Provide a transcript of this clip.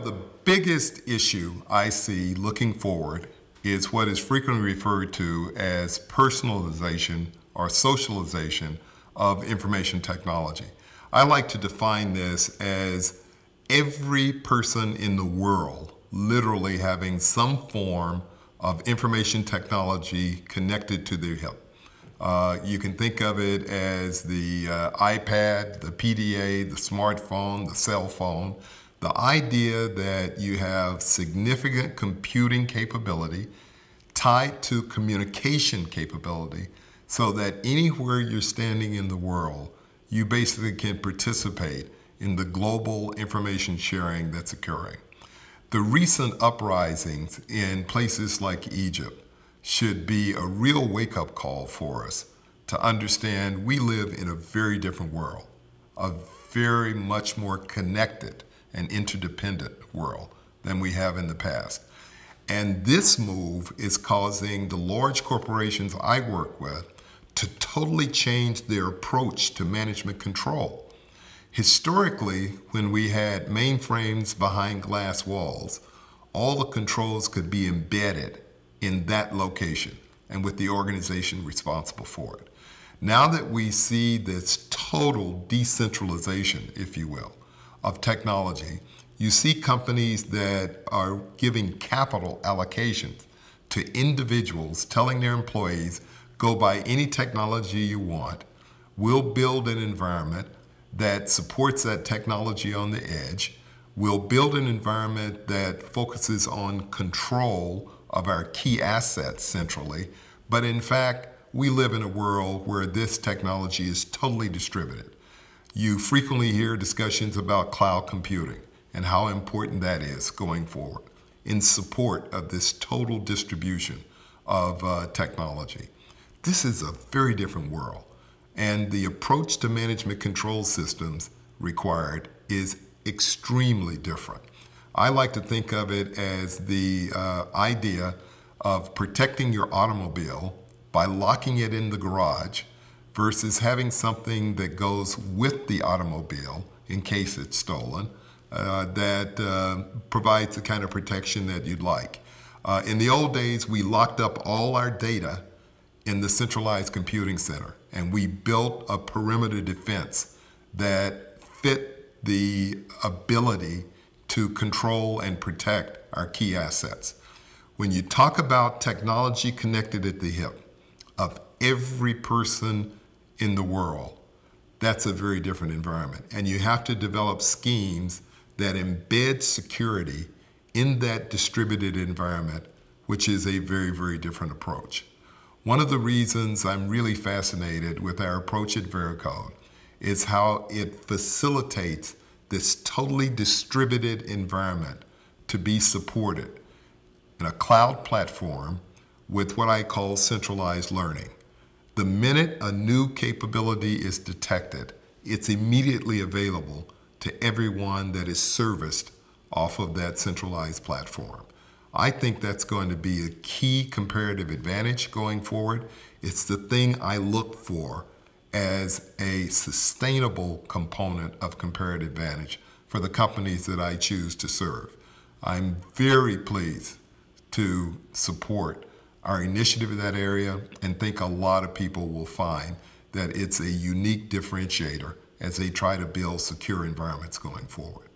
The biggest issue I see looking forward is what is frequently referred to as personalization or socialization of information technology. I like to define this as every person in the world literally having some form of information technology connected to their hip. You can think of it as the iPad, the PDA, the smartphone, the cell phone. The idea that you have significant computing capability tied to communication capability so that anywhere you're standing in the world, you basically can participate in the global information sharing that's occurring. The recent uprisings in places like Egypt should be a real wake-up call for us to understand we live in a very different world, a very much more connected and interdependent world than we have in the past. And this move is causing the large corporations I work with to totally change their approach to management control. Historically, when we had mainframes behind glass walls, all the controls could be embedded in that location and with the organization responsible for it. Now that we see this total decentralization, if you will, of technology, you see companies that are giving capital allocations to individuals, telling their employees, go buy any technology you want. We'll build an environment that supports that technology on the edge. We'll build an environment that focuses on control of our key assets centrally. But in fact, we live in a world where this technology is totally distributed. You frequently hear discussions about cloud computing and how important that is going forward in support of this total distribution of technology. This is a very different world, and the approach to management control systems required is extremely different. I like to think of it as the idea of protecting your automobile by locking it in the garage versus having something that goes with the automobile in case it's stolen that provides the kind of protection that you'd like. In the old days, we locked up all our data in the centralized computing center, and we built a perimeter defense that fit the ability to control and protect our key assets. When you talk about technology connected at the hip of every person in the world, that's a very different environment. And you have to develop schemes that embed security in that distributed environment, which is a very, very different approach. One of the reasons I'm really fascinated with our approach at Veracode is how it facilitates this totally distributed environment to be supported in a cloud platform with what I call centralized learning. The minute a new capability is detected, it's immediately available to everyone that is serviced off of that centralized platform. I think that's going to be a key comparative advantage going forward. It's the thing I look for as a sustainable component of comparative advantage for the companies that I choose to serve. I'm very pleased to support our initiative in that area and think a lot of people will find that it's a unique differentiator as they try to build secure environments going forward.